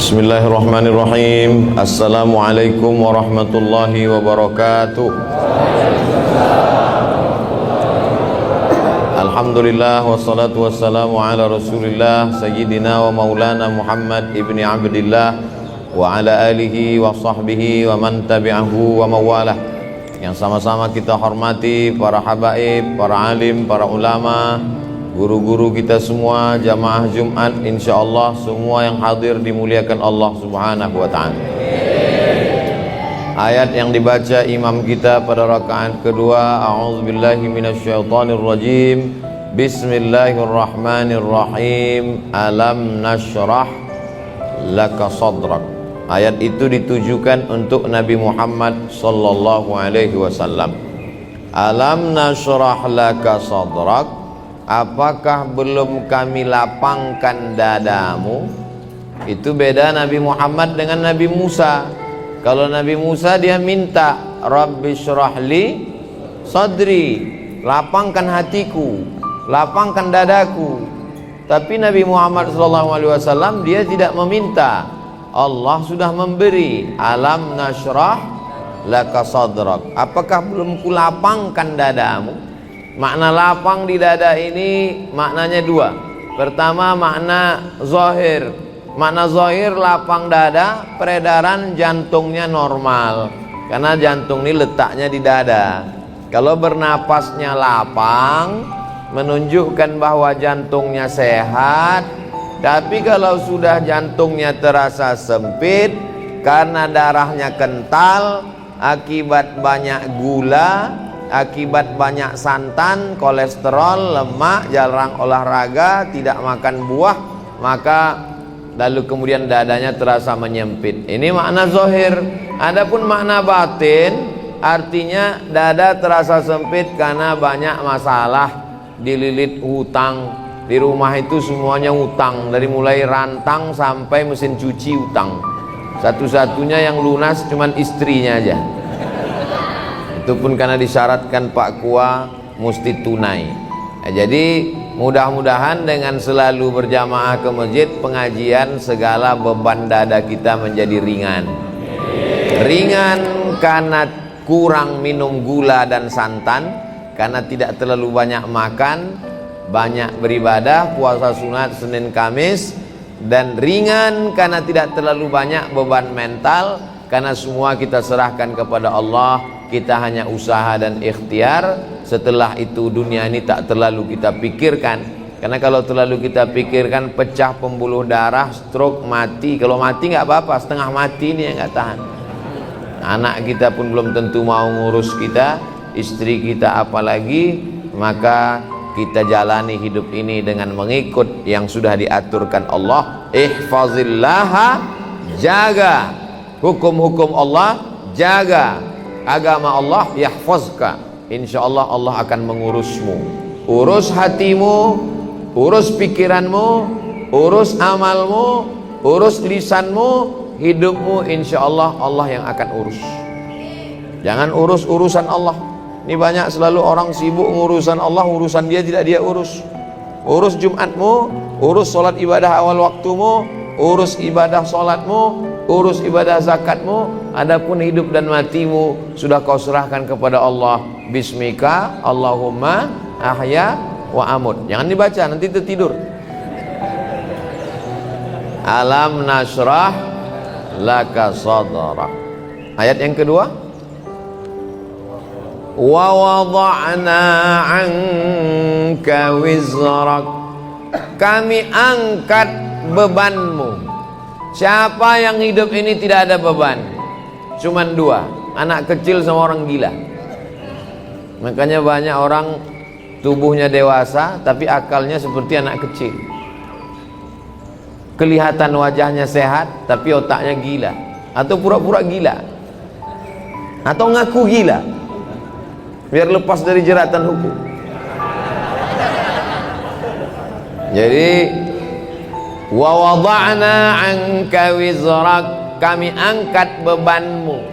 Bismillahirrahmanirrahim. Assalamualaikum warahmatullahi wabarakatuh. Alhamdulillah wassalatu wassalamu ala Rasulillah Sayyidina wa maulana Muhammad ibni Abdillah wa ala alihi wa sahbihi wa man tabi'ahu wa mawalah. Yang sama-sama kita hormati para habaib, para alim, para ulama, guru-guru kita semua, jamaah Jumat, insyaallah semua yang hadir dimuliakan Allah Subhanahu wa taala. Ayat yang dibaca imam kita pada rakaat kedua, a'udzubillahi minasyaitonir rajim. Bismillahirrahmanirrahim. Alam nashrah laka sadrak. Ayat itu ditujukan untuk Nabi Muhammad sallallahu alaihi wasallam. Alam nashrah laka sadrak. Apakah belum kami lapangkan dadamu? Itu beda Nabi Muhammad dengan Nabi Musa. Kalau Nabi Musa dia minta Rabbi syrahli sadri, lapangkan hatiku, lapangkan dadaku. Tapi Nabi Muhammad SAW dia tidak meminta, Allah sudah memberi. Alam nashrah laka sadrak. Apakah belum kulapangkan dadamu? Makna lapang di dada ini maknanya dua. Pertama makna zahir. Makna zahir lapang dada, peredaran jantungnya normal. Karena jantung ini letaknya di dada. Kalau bernapasnya lapang, menunjukkan bahwa jantungnya sehat. Tapi kalau sudah jantungnya terasa sempit karena darahnya kental akibat banyak gula, akibat banyak santan, kolesterol, lemak, jarang olahraga, tidak makan buah, maka lalu kemudian dadanya terasa menyempit. Ini makna zahir. Adapun makna batin, artinya dada terasa sempit karena banyak masalah, dililit hutang. Di rumah itu semuanya hutang, dari mulai rantang sampai mesin cuci hutang. Satu-satunya yang lunas cuman istrinya aja. Itu pun karena disyaratkan Pak Kua mesti tunai. Jadi mudah-mudahan dengan selalu berjamaah ke masjid pengajian, segala beban dada kita menjadi ringan. Ringan karena kurang minum gula dan santan, karena tidak terlalu banyak makan, banyak beribadah, puasa sunat Senin Kamis, dan ringan karena tidak terlalu banyak beban mental, karena semua kita serahkan kepada Allah. Kita hanya usaha dan ikhtiar. Setelah itu dunia ini tak terlalu kita pikirkan. Karena kalau terlalu kita pikirkan, pecah pembuluh darah, stroke, mati. Kalau mati nggak apa-apa, setengah mati ini yang nggak tahan. Anak kita pun belum tentu mau ngurus kita, istri kita apalagi. Maka kita jalani hidup ini dengan mengikut yang sudah diaturkan Allah. Ihfazillaha, jaga hukum-hukum Allah, jaga agama Allah, yahfazka. Insyaallah Allah akan mengurusmu. Urus hatimu, urus pikiranmu, urus amalmu, urus lisanmu, hidupmu, insyaallah Allah yang akan urus. Jangan urus urusan Allah. Ini banyak selalu orang sibuk ngurusan Allah, urusan dia tidak dia urus. Urus Jumatmu, urus sholat ibadah awal waktumu, urus ibadah sholatmu, urus ibadah zakatmu. Adapun hidup dan matimu sudah kau serahkan kepada Allah. Bismika Allahumma ahya wa amut. Jangan dibaca, nanti tertidur. Alam nashrah laka sadrak. Ayat yang kedua, wa wada'na anka wizrak. Kami angkat bebanmu. Siapa yang hidup ini tidak ada beban? Cuman dua, anak kecil sama orang gila. Makanya banyak orang tubuhnya dewasa tapi akalnya seperti anak kecil. Kelihatan wajahnya sehat tapi otaknya gila, atau pura-pura gila, atau ngaku gila biar lepas dari jeratan hukum. Jadi wa wada'na anka wizrak, kami angkat bebanmu.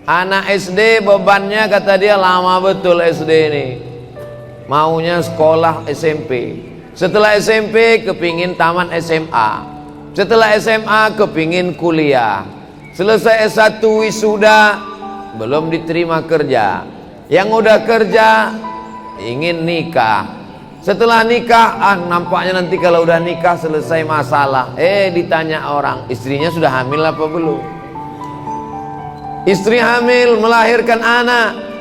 Anak SD bebannya kata dia lama betul SD ini, maunya sekolah SMP. Setelah SMP kepingin tamat SMA, Setelah SMA kepingin kuliah. Selesai S1 wisuda, belum diterima kerja. Yang udah kerja ingin nikah. Setelah nikah, nampaknya nanti kalau udah nikah selesai masalah. Ditanya orang, istrinya sudah hamil apa belum? Istri hamil, melahirkan anak.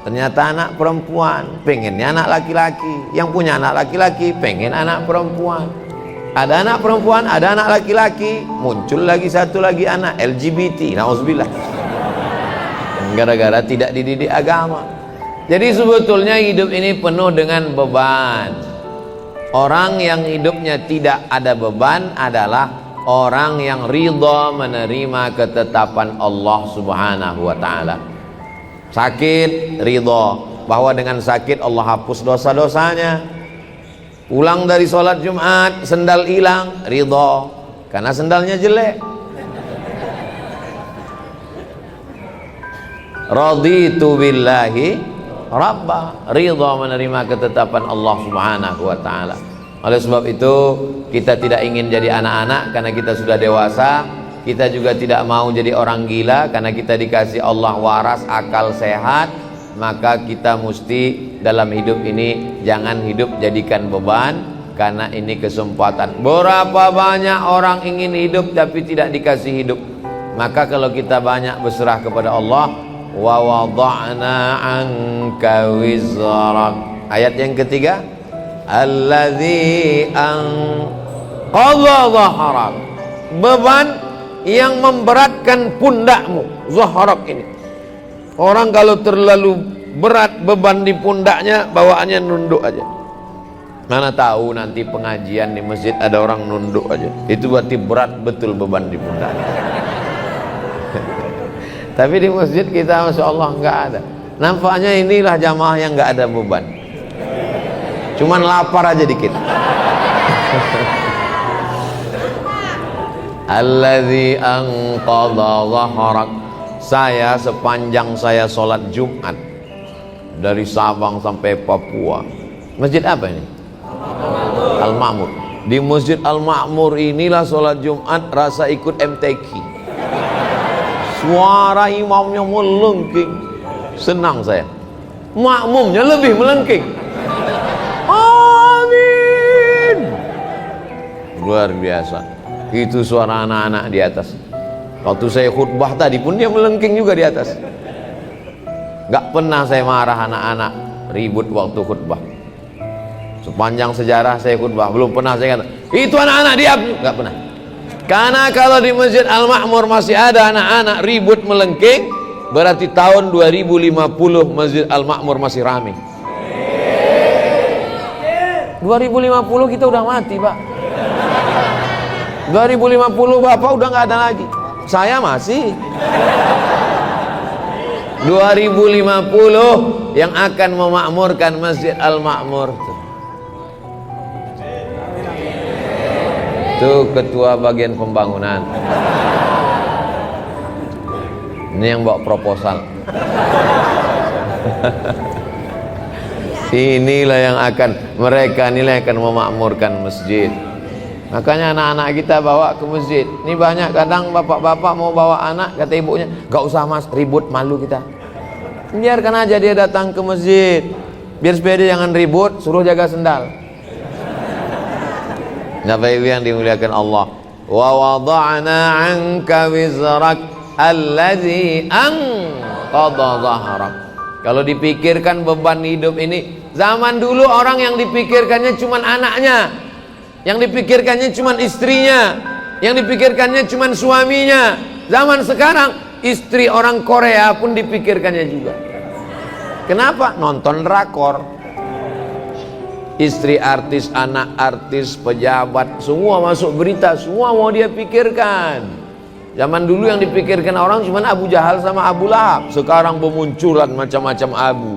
Ternyata anak perempuan, pengennya anak laki-laki. Yang punya anak laki-laki, pengen anak perempuan. Ada anak perempuan, ada anak laki-laki, muncul lagi satu lagi anak LGBT, na'udzubillah. Gara-gara tidak dididik agama. Jadi sebetulnya hidup ini penuh dengan beban. Orang yang hidupnya tidak ada beban adalah orang yang ridha menerima ketetapan Allah Subhanahu wa ta'ala. Sakit, ridha bahwa dengan sakit Allah hapus dosa-dosanya. Pulang dari sholat Jumat, sendal hilang, ridho karena sendalnya jelek. Raditu billahi rabba, ridho menerima ketetapan Allah Subhanahu wa ta'ala. Oleh sebab itu kita tidak ingin jadi anak-anak karena kita sudah dewasa. Kita juga tidak mau jadi orang gila karena kita dikasih Allah waras, akal sehat. Maka kita mesti dalam hidup ini jangan hidup jadikan beban, karena ini kesempatan. Berapa banyak orang ingin hidup tapi tidak dikasih hidup. Maka kalau kita banyak berserah kepada Allah, wa wada'na anka wizrak. Ayat yang ketiga, alladzi anqadha dhahrak, beban yang memberatkan pundakmu. Zahrak ini, orang kalau terlalu berat beban di pundaknya, bawaannya nunduk aja. Mana tahu nanti pengajian di masjid ada orang nunduk aja, itu berarti berat betul beban di pundaknya. Tapi di masjid kita Masya Allah nggak ada. Nampaknya inilah jamaah yang nggak ada beban, cuman lapar aja dikit. Alladzi anqadha dhahrak. Saya sepanjang saya sholat Jumat dari Sabang sampai Papua, masjid apa ini? Al-Ma'mur. Di masjid Al-Ma'mur inilah sholat Jumat rasa ikut MTQ. Suara imamnya melengking, senang saya. Makmumnya lebih melengking. Amin. Luar biasa. Itu suara anak-anak di atas. Waktu saya khutbah tadi pun dia melengking juga di atas. Gak pernah saya marah anak-anak ribut waktu khutbah. Sepanjang sejarah saya khutbah belum pernah saya kata itu anak-anak diam, gak pernah. Karena kalau di Masjid Al-Ma'mur masih ada anak-anak ribut melengking, berarti tahun 2050 Masjid Al-Ma'mur masih ramai. 2050 kita udah mati, Pak. 2050 Bapak udah gak ada lagi. Saya masih. 2050 yang akan memakmurkan Masjid Al-Ma'mur. Itu ketua bagian pembangunan. Ini yang bawa proposal. Inilah yang akan, mereka inilah yang akan memakmurkan masjid. Makanya anak-anak kita bawa ke masjid. Ini banyak kadang bapak-bapak mau bawa anak, kata ibunya, gak usah mas, ribut, malu kita. Biarkan aja dia datang ke masjid. Biar supaya dia jangan ribut, suruh jaga sendal. Bapak Ibu yang dimuliakan Allah. Wa wada'na 'anka wizrak alladzi anqadha dhahrak. Kalau dipikirkan beban hidup ini, zaman dulu orang yang dipikirkannya cuma anaknya, yang dipikirkannya cuma istrinya, yang dipikirkannya cuma suaminya. Zaman sekarang istri orang Korea pun dipikirkannya juga. Kenapa? Nonton drakor. Istri artis, anak artis, pejabat, semua masuk berita, semua mau dia pikirkan. Zaman dulu yang dipikirkan orang cuma Abu Jahal sama Abu Lahab. Sekarang bermunculan macam-macam Abu.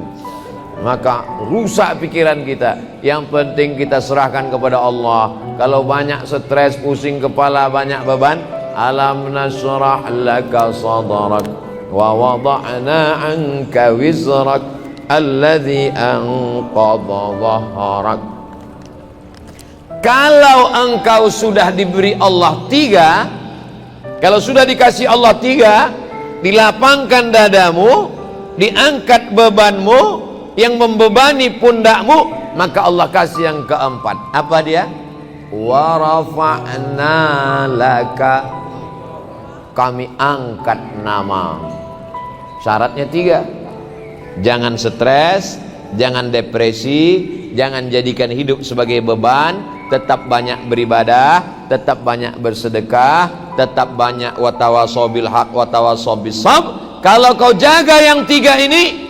Maka rusak pikiran kita. Yang penting kita serahkan kepada Allah. Kalau banyak stres, pusing kepala, banyak beban, alam nasrah laka sadrak wa wada'na 'anka wizrak alladzi anqadha dhahrak. Kalau engkau sudah diberi Allah 3, kalau sudah dikasih Allah 3, dilapangkan dadamu, diangkat bebanmu yang membebani pundakmu, maka Allah kasih yang keempat. Apa dia? Wa rafa'na laka, kami angkat nama. Syaratnya 3. Jangan stres, jangan depresi, jangan jadikan hidup sebagai beban. Tetap banyak beribadah, tetap banyak bersedekah, tetap banyak watawasau bil haq watawasau bis sabr. Kalau kau jaga yang 3 ini,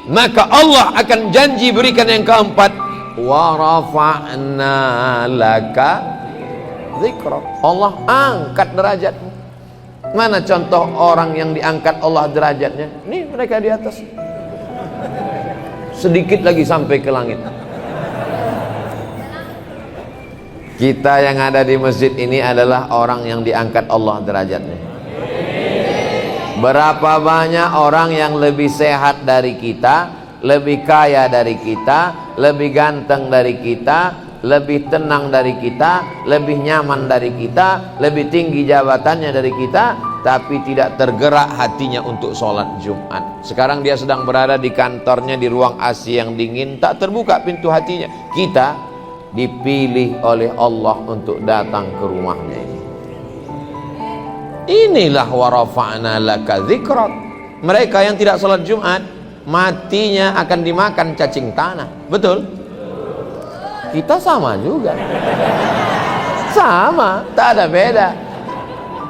maka Allah akan janji berikan yang keempat. Wa rafa'na laka dzikrak, Allah angkat derajatmu. Mana contoh orang yang diangkat Allah derajatnya? Nih mereka di atas, sedikit lagi sampai ke langit. Kita yang ada di masjid ini adalah orang yang diangkat Allah derajatnya. Berapa banyak orang yang lebih sehat dari kita, lebih kaya dari kita, lebih ganteng dari kita, lebih tenang dari kita, lebih nyaman dari kita, lebih tinggi jabatannya dari kita, tapi tidak tergerak hatinya untuk sholat Jumat. Sekarang dia sedang berada di kantornya di ruang AC yang dingin, tak terbuka pintu hatinya. Kita dipilih oleh Allah untuk datang ke rumahnya ini. Inilah wa rafa'na laka dzikrak. Mereka yang tidak sholat Jumat, matinya akan dimakan cacing tanah. Betul? Kita sama juga, sama, tak ada beda.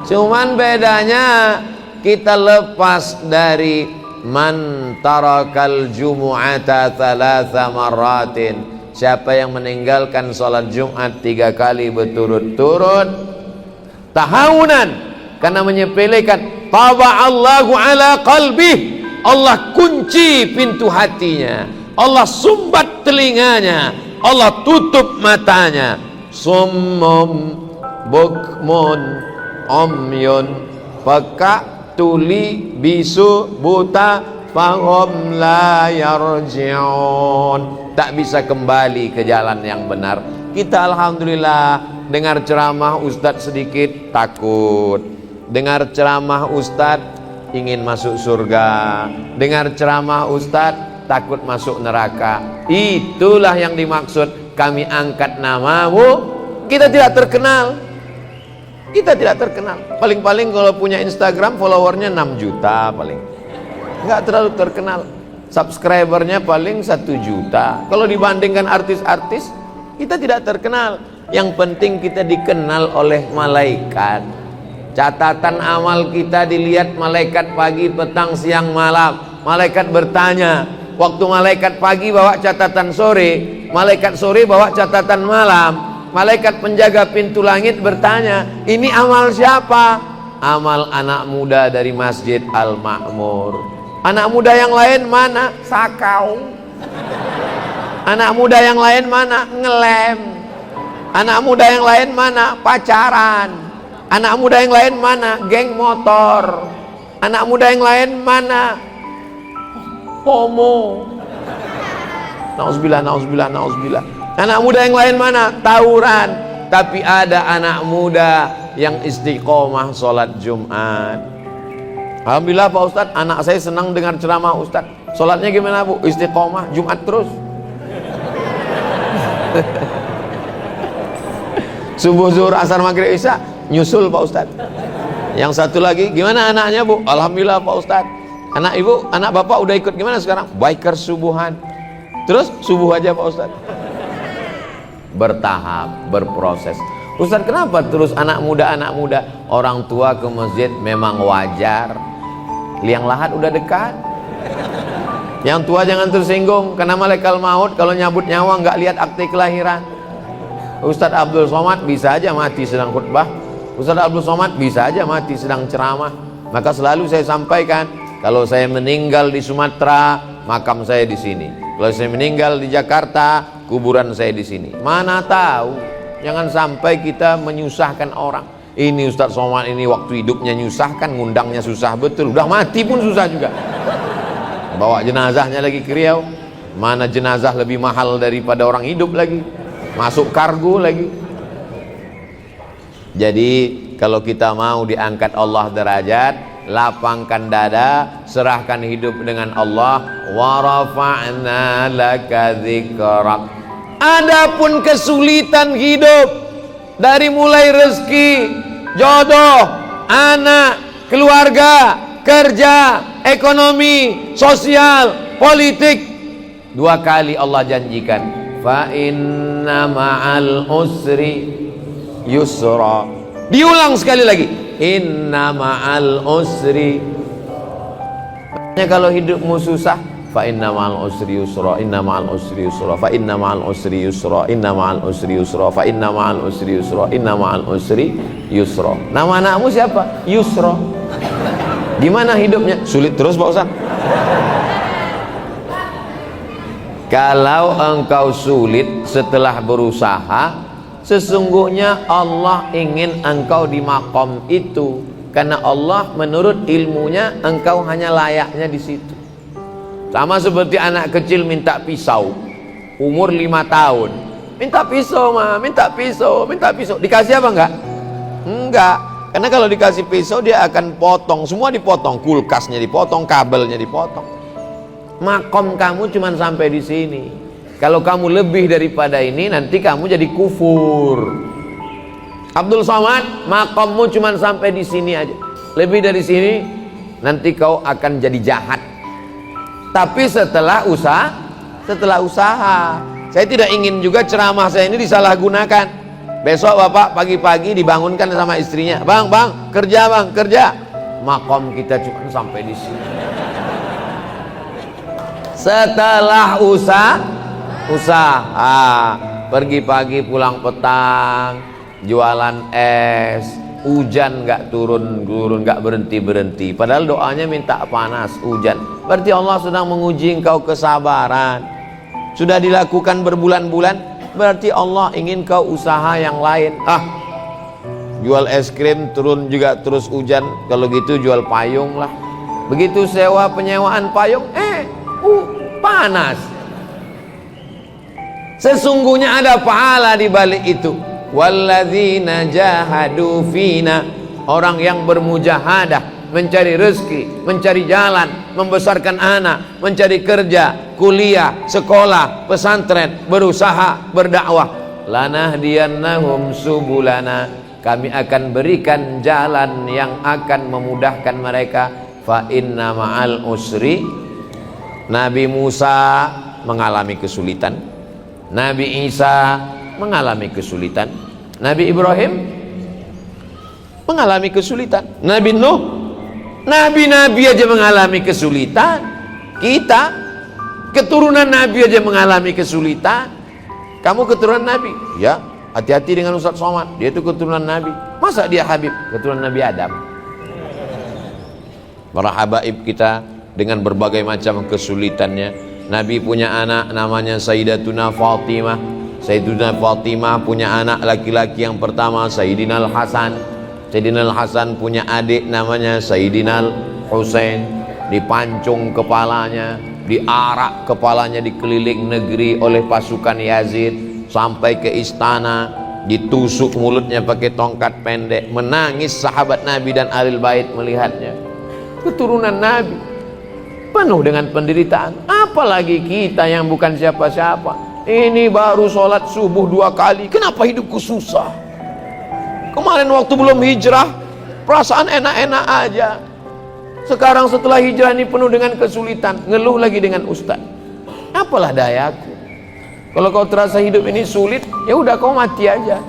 Cuman bedanya kita lepas dari man tarakal jumu'ata thalatha marratin. Siapa yang meninggalkan sholat Jumat 3 kali berturut-turut tahawunan, karena menyepelekan, taba'allahu ala qalbih, Allah kunci pintu hatinya, Allah sumbat telinganya, Allah tutup matanya. Summum bukmun umyun, peka, tuli, bisu, buta, fahum la yarji'un, tak bisa kembali ke jalan yang benar. Kita alhamdulillah dengar ceramah ustadz sedikit takut, dengar ceramah ustadz ingin masuk surga, dengar ceramah ustadz takut masuk neraka. Itulah yang dimaksud kami angkat namamu. Kita tidak terkenal, kita tidak terkenal. Paling-paling kalau punya Instagram followernya 6 juta paling, nggak terlalu terkenal. Subscribernya paling 1 juta. Kalau dibandingkan artis-artis, kita tidak terkenal. Yang penting kita dikenal oleh malaikat. Catatan amal kita dilihat malaikat pagi, petang, siang, malam. Malaikat bertanya. Waktu malaikat pagi bawa catatan sore, malaikat sore bawa catatan malam. Malaikat penjaga pintu langit bertanya, ini amal siapa? Amal anak muda dari Masjid Al-Ma'mur. Anak muda yang lain mana? Sakau. Anak muda yang lain mana? Ngelem. Anak muda yang lain mana? Pacaran. Anak muda yang lain mana? Geng motor. Anak muda yang lain mana? Homo. Nauzubillah, nauzubillah, nauzubillah. Anak muda yang lain mana? Tawuran. Tapi ada anak muda yang istiqomah sholat Jumat. Alhamdulillah Pak Ustadz, anak saya senang dengar ceramah Ustadz. Sholatnya gimana Bu? Istiqomah, Jumat terus. Subuh, zuhur, asar, maghrib, isya nyusul Pak Ustadz. Yang satu lagi, gimana anaknya Bu? Alhamdulillah Pak Ustadz. Anak ibu, anak bapak udah ikut gimana sekarang? Biker subuhan. Terus subuh aja Pak Ustadz. Bertahap, berproses. Ustadz, kenapa terus anak muda? Orang tua ke masjid memang wajar. Liang lahat udah dekat. Yang tua jangan tersinggung, karena malaikat maut kalau nyabut nyawa nggak lihat akte kelahiran. Ustadz Abdul Somad bisa aja mati sedang khutbah. Ustadz Abdul Somad bisa aja mati sedang ceramah. Maka selalu saya sampaikan, kalau saya meninggal di Sumatera, makam saya di sini. Kalau saya meninggal di Jakarta, kuburan saya di sini. Mana tahu, jangan sampai kita menyusahkan orang. Ini Ustadz Somad ini waktu hidupnya nyusahkan, ngundangnya susah betul. Udah mati pun susah juga. Bawa jenazahnya lagi ke Riau. Mana jenazah lebih mahal daripada orang hidup lagi. Masuk kargo lagi. Jadi kalau kita mau diangkat Allah derajat, lapangkan dada, serahkan hidup dengan Allah. Wa rafa'na laka dzikrak. Adapun kesulitan hidup, dari mulai rezeki, jodoh, anak, keluarga, kerja, ekonomi, sosial, politik, 2 kali Allah janjikan, fa inna ma'al usri yusra. Diulang sekali lagi, inna ma'al usri. Kalau hidupmu susah, fa inna ma'al usri yusra, inna ma'al usri yusra, fa inna ma'al usri yusra, inna ma'al usri yusra, fa inna ma'al usri yusra, inna ma'al usri yusra. Nama anakmu siapa? Yusra. Gimana hidupnya? Sulit terus Pak Ustaz. Kalau engkau sulit setelah berusaha, sesungguhnya Allah ingin engkau di makom itu, karena Allah menurut ilmunya engkau hanya layaknya di situ. Sama seperti anak kecil minta pisau, umur 5 tahun, minta pisau mah, minta pisau, minta pisau. Dikasih apa enggak? Enggak. Karena kalau dikasih pisau dia akan potong, semua dipotong, kulkasnya dipotong, kabelnya dipotong. Makom kamu cuma sampai di sini. Kalau kamu lebih daripada ini, nanti kamu jadi kufur. Abdul Somad, makommu cuma sampai di sini aja. Lebih dari sini, nanti kau akan jadi jahat. Tapi setelah usaha, saya tidak ingin juga ceramah saya ini disalahgunakan. Besok bapak pagi-pagi dibangunkan sama istrinya, bang, kerja bang, kerja. Makom kita cuma sampai di sini. Setelah usaha, pergi pagi pulang petang, jualan es, hujan nggak turun nggak berhenti. Padahal doanya minta panas, hujan. Berarti Allah sedang menguji engkau kesabaran. Sudah dilakukan berbulan-bulan, berarti Allah ingin kau usaha yang lain. Jual es krim turun juga terus hujan, kalau gitu jual payung lah. Begitu sewa penyewaan payung, panas. Sesungguhnya ada pahala di balik itu. Walladzina jahadu fina, orang yang bermujahadah, mencari rezeki, mencari jalan, membesarkan anak, mencari kerja, kuliah, sekolah, pesantren, berusaha, berdakwah. Lanahdiyannahum subulana, kami akan berikan jalan yang akan memudahkan mereka. Fa inna ma'al usri. Nabi Musa mengalami kesulitan, Nabi Isa mengalami kesulitan, Nabi Ibrahim mengalami kesulitan, Nabi Nuh, nabi-nabi aja mengalami kesulitan. Kita keturunan Nabi aja mengalami kesulitan. Kamu keturunan Nabi? Ya, hati-hati dengan Ustaz Somad, dia itu keturunan Nabi. Masa dia Habib? Keturunan Nabi Adam. Para habaib kita dengan berbagai macam kesulitannya. Nabi punya anak namanya Sayyidatuna Fatimah. Sayyidatuna Fatimah punya anak laki-laki yang pertama Sayyidina Al-Hasan. Sayyidina Al-Hasan punya adik namanya Sayyidina Al-Husain. Dipancung kepalanya, diarak kepalanya di keliling negeri oleh pasukan Yazid sampai ke istana, ditusuk mulutnya pakai tongkat pendek. Menangis sahabat Nabi dan Ahlul Bait melihatnya. Keturunan Nabi penuh dengan penderitaan. Apalagi kita yang bukan siapa-siapa. Ini baru sholat subuh 2 kali, kenapa hidupku susah? Kemarin waktu belum hijrah perasaan enak-enak aja. Sekarang setelah hijrah ini penuh dengan kesulitan, ngeluh lagi dengan ustaz. Apalah dayaku. Kalau kau terasa hidup ini sulit, ya udah kau mati aja.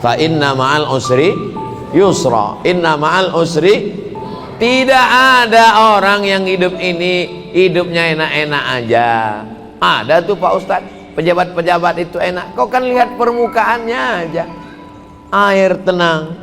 Fa inna ma'al usri yusra. Inna ma'al usri. Tidak ada orang yang hidup ini hidupnya enak-enak aja. Ada tuh Pak Ustadz, pejabat-pejabat itu enak. Kau kan lihat permukaannya aja, air tenang,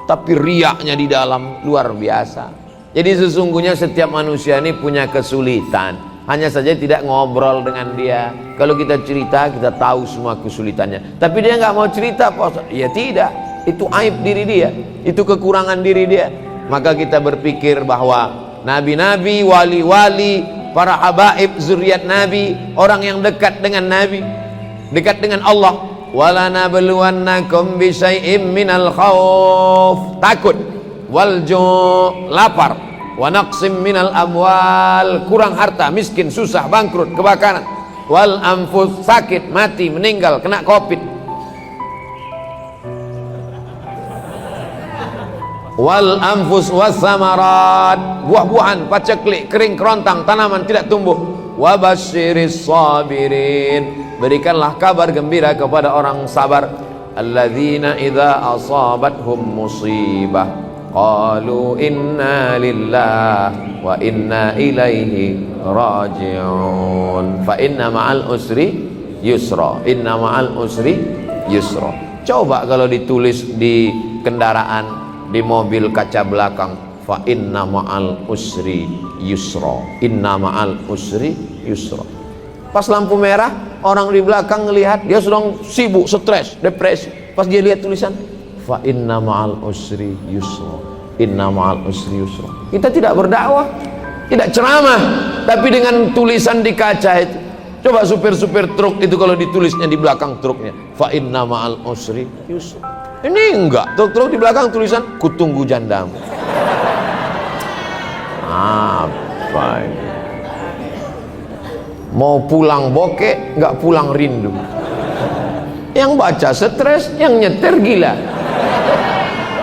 tapi riaknya di dalam luar biasa. Jadi sesungguhnya setiap manusia ini punya kesulitan, hanya saja tidak ngobrol dengan dia. Kalau kita cerita, kita tahu semua kesulitannya, tapi dia nggak mau cerita Pak Ustadz. Ya tidak, itu aib diri dia, itu kekurangan diri dia. Maka kita berpikir bahwa nabi-nabi, wali-wali, para habaib, zuriat Nabi, orang yang dekat dengan Nabi, dekat dengan Allah, walanabluwannakum bisyai'im minal khauf, takut, wal ju', lapar, wa naqsim minal amwal, kurang harta, miskin, susah, bangkrut, kebakaran, wal anfus, sakit, mati, meninggal, kena covid, wal anfus was samarat, buah-buahan, paceklik, kering kerontang, tanaman tidak tumbuh. Wa basyiris sabirin, berikanlah kabar gembira kepada orang sabar. Alladzina idza asabathum musibah qalu inna lillahi wa inna ilaihi raji'un. Fa inna ma'al usri yusra, inna ma'al usri yusra. Coba kalau ditulis di kendaraan, di mobil kaca belakang, fa inna ma'al usri yusra, inna ma'al usri yusra. Pas lampu merah, orang di belakang ngelihat, dia sedang sibuk, stres, depresi. Pas dia lihat tulisan fa inna ma'al usri yusra, inna ma'al usri yusra. Kita tidak berdakwah, tidak ceramah, tapi dengan tulisan di kaca itu. Coba supir-supir truk itu kalau ditulisnya di belakang truknya fa inna ma'al usri yusra. Ini enggak, truk-truk di belakang tulisan kutunggu jandamu. Apa ini? Mau pulang bokek, enggak pulang rindu. Yang baca stres, yang nyetir gila.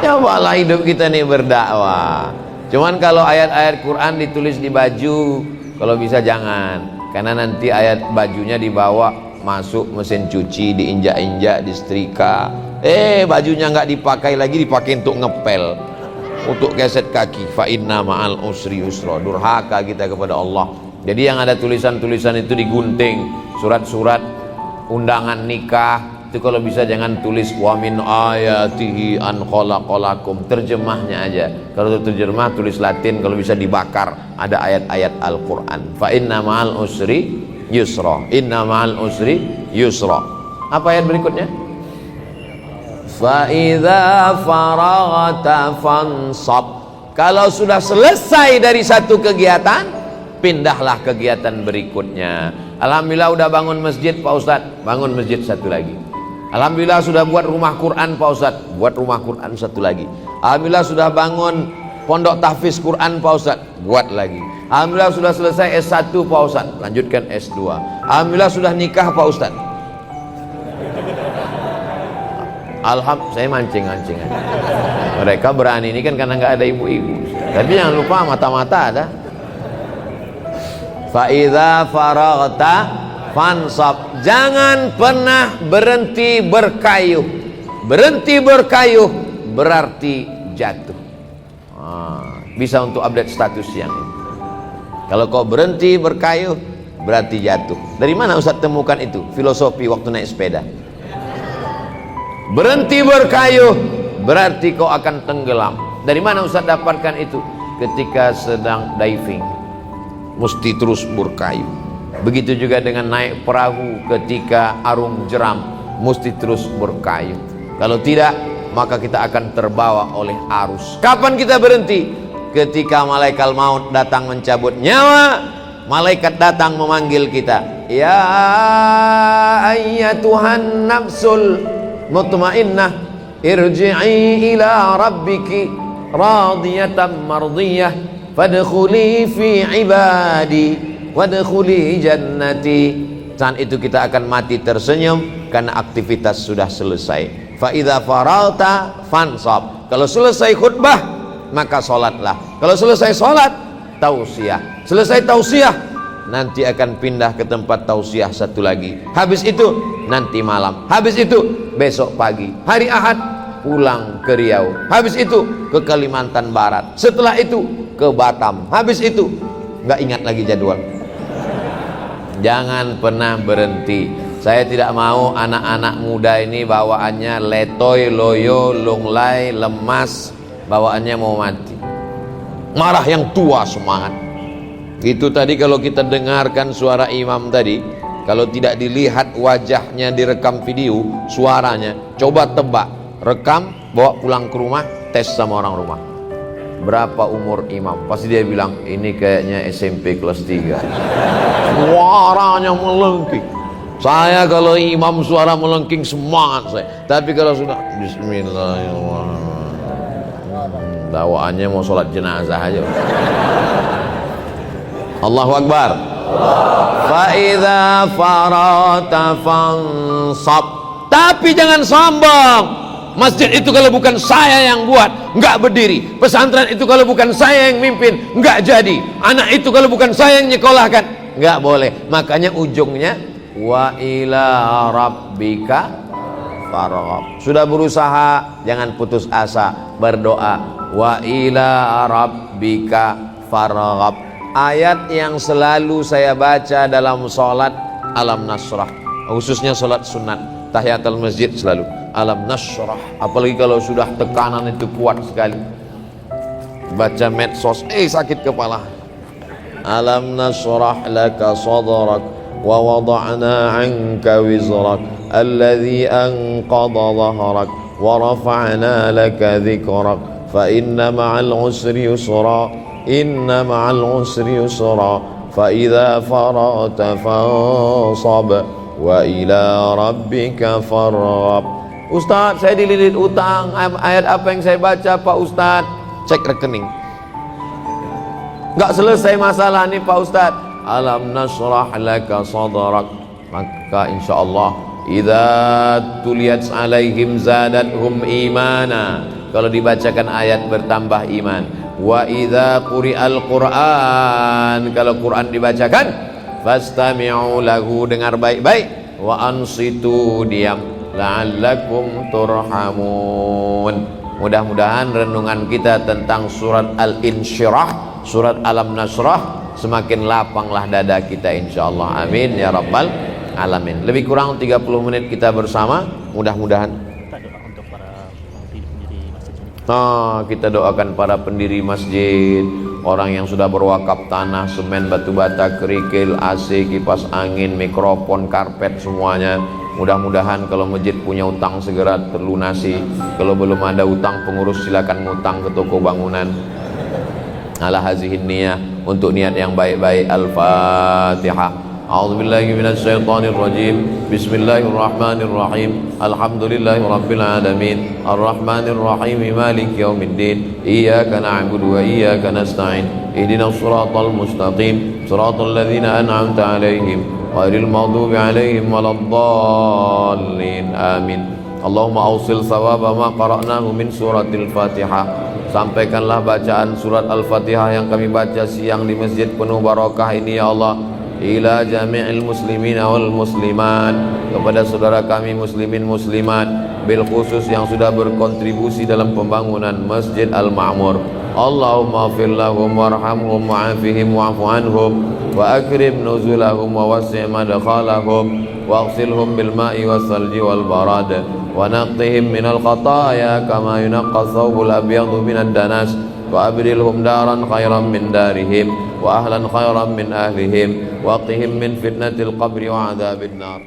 Cobalah hidup kita nih berdakwah. Cuman kalau ayat-ayat Quran ditulis di baju, kalau bisa jangan. Karena nanti ayat bajunya dibawa masuk mesin cuci, diinjak-injak, disetrika. Bajunya nggak dipakai lagi, dipakai untuk ngepel, untuk keset kaki. Fa inna ma'al usri yusra. Durhaka kita kepada Allah. Jadi yang ada tulisan-tulisan itu digunting, surat-surat undangan nikah itu kalau bisa jangan tulis wa min ayatihi an khalaqalakum, terjemahnya aja. Kalau terjemah tulis Latin, kalau bisa dibakar, ada ayat-ayat Al-Qur'an. Fa inna ma'al usri yusra, inna ma'al usri yusra. Apa ayat berikutnya? Fa idza faraghta fansab. Kalau sudah selesai dari satu kegiatan, pindahlah kegiatan berikutnya. Alhamdulillah udah bangun masjid Pak Ustadz, bangun masjid satu lagi. Alhamdulillah sudah buat rumah Quran Pak Ustadz, buat rumah Quran satu lagi. Alhamdulillah sudah bangun pondok tahfiz Quran Pak Ustadz, buat lagi. Alhamdulillah sudah selesai S1 Pak Ustadz, lanjutkan S2. Alhamdulillah sudah nikah Pak Ustadz. Alhamdulillah, saya mancing-mancing. Mereka berani ini kan karena nggak ada ibu-ibu. Tapi jangan lupa mata-mata ada. Fa idza faraghta fansab. Jangan pernah berhenti berkayuh. Berhenti berkayuh berarti jatuh. Bisa untuk update status yang ini. Kalau kau berhenti berkayuh berarti jatuh. Dari mana Ustaz temukan itu? Filosofi waktu naik sepeda. Berhenti berkayuh berarti kau akan tenggelam. Dari mana Ustaz dapatkan itu? Ketika sedang diving, mesti terus berkayuh. Begitu juga dengan naik perahu ketika arung jeram, mesti terus berkayuh. Kalau tidak, maka kita akan terbawa oleh arus. Kapan kita berhenti? Ketika malaikat maut datang mencabut nyawa, malaikat datang memanggil kita, ya ayyatuhan nafsul mutmainnah, irji'i ila rabbiki radiyatan mardiyah, fadkhuli fi ibadi wadkhuli jannati. Saat itu kita akan mati tersenyum karena aktivitas sudah selesai. Fa idza faragta fansab. Kalau selesai khutbah maka salatlah. Kalau selesai salat tausiah. Selesai tausiah nanti akan pindah ke tempat tausiah satu lagi. Habis itu nanti malam. Habis itu besok pagi. Hari Ahad pulang ke Riau. Habis itu ke Kalimantan Barat. Setelah itu ke Batam. Habis itu nggak ingat lagi jadwal. Jangan pernah berhenti. Saya tidak mau anak-anak muda ini bawaannya letoy, loyo, lunglai, lemas, bawaannya mau mati. Marah yang tua semangat. Itu tadi kalau kita dengarkan suara imam tadi, kalau tidak dilihat wajahnya direkam video, suaranya, coba tebak, rekam, bawa pulang ke rumah, tes sama orang rumah. Berapa umur imam? Pasti dia bilang, ini kayaknya SMP kelas 3. Suaranya melengking. Saya kalau imam suara melengking semangat saya. Tapi kalau sudah Bismillahirrahmanirrahim, bawaannya mau sholat jenazah aja. Allahu Akbar. Fa idza farata fansab. Tapi jangan sombong. Masjid itu kalau bukan saya yang buat, enggak berdiri. Pesantren itu kalau bukan saya yang mimpin, enggak jadi. Anak itu kalau bukan saya yang nyekolahkan, enggak boleh. Makanya ujungnya wa ila rabbika farghab. Sudah berusaha, jangan putus asa, berdoa. Wa ila rabbika farghab. Ayat yang selalu saya baca dalam sholat Alam Nasrah, khususnya sholat sunat tahiyatul masjid selalu Alam Nasrah. Apalagi kalau sudah tekanan itu kuat sekali, baca medsos sakit kepala. Alam nasrah laka sadrak wa wada'na 'anka wizrak alladhi anqadha dhahrak wa rafa'na laka dhikrak fa inna ma'al usri yusra inna ma'al usri yusra fa idza faragta fansab wa ila rabbika farghab. Ustaz, saya dililit utang. Ayat apa yang saya baca Pak Ustaz? Cek rekening. Enggak selesai masalah nih Pak Ustaz. Alam nasrah laka sadrak. Maka insyaallah idza tuliyat alaihim zadathum imana. Kalau dibacakan ayat bertambah iman. Wa idza quri'al Qur'an, kalau Quran dibacakan, fastami'u lahu, dengar baik-baik, wa ansitu, diam, la'allakum turhamun. Mudah-mudahan renungan kita tentang surat Al-Insyirah, surat Alam Nasrah, semakin lapanglah dada kita insyaallah. Amin ya rabbal alamin. Lebih kurang 30 menit kita bersama, mudah-mudahan kita doakan para pendiri masjid, orang yang sudah berwakaf tanah, semen, batu bata, kerikil, AC, kipas angin, mikrofon, karpet, semuanya. Mudah-mudahan kalau masjid punya utang segera terlunasi. Kalau belum ada utang, pengurus silakan ngutang ke toko bangunan. Ala hazihin niyah, untuk niat yang baik-baik. Al-Fatihah. A'udzubillahi minasyaitonir rajim. Bismillahirrahmanirrahim. Alhamdulillahi rabbil alamin. Arrahmanir rahim. Maliki yaumiddin. Iyyaka na'budu wa iyyaka nasta'in. Ihdinas siratal mustaqim. Siratal ladzina an'amta 'alaihim ghairil maghdubi 'alaihim waladdallin. Amin. Allahumma awsil thawaba ma qara'nahu min suratil Fatihah. Sampaikanlah bacaan surat Al-Fatihah yang kami baca siang di masjid penuh barakah ini ya Allah, ila jami'il muslimina wal muslimat, kepada saudara kami muslimin muslimat, bil khusus yang sudah berkontribusi dalam pembangunan Masjid Al-Ma'mur. Allahumma ighfir lahum warhamhum wa'afihim wa'fu anhum wa akrim nuzulahum wa wasi' madkhalahum waghsilhum bil ma'i was salji wal barad wa naqqihim minal khataaya kama yunaqqa thawbul abyadu minad danas wa abdilhum daran khairan min darihim wa ahlan khairan min ahlihim wa qihim min fitnatil qabri wa adabin nar.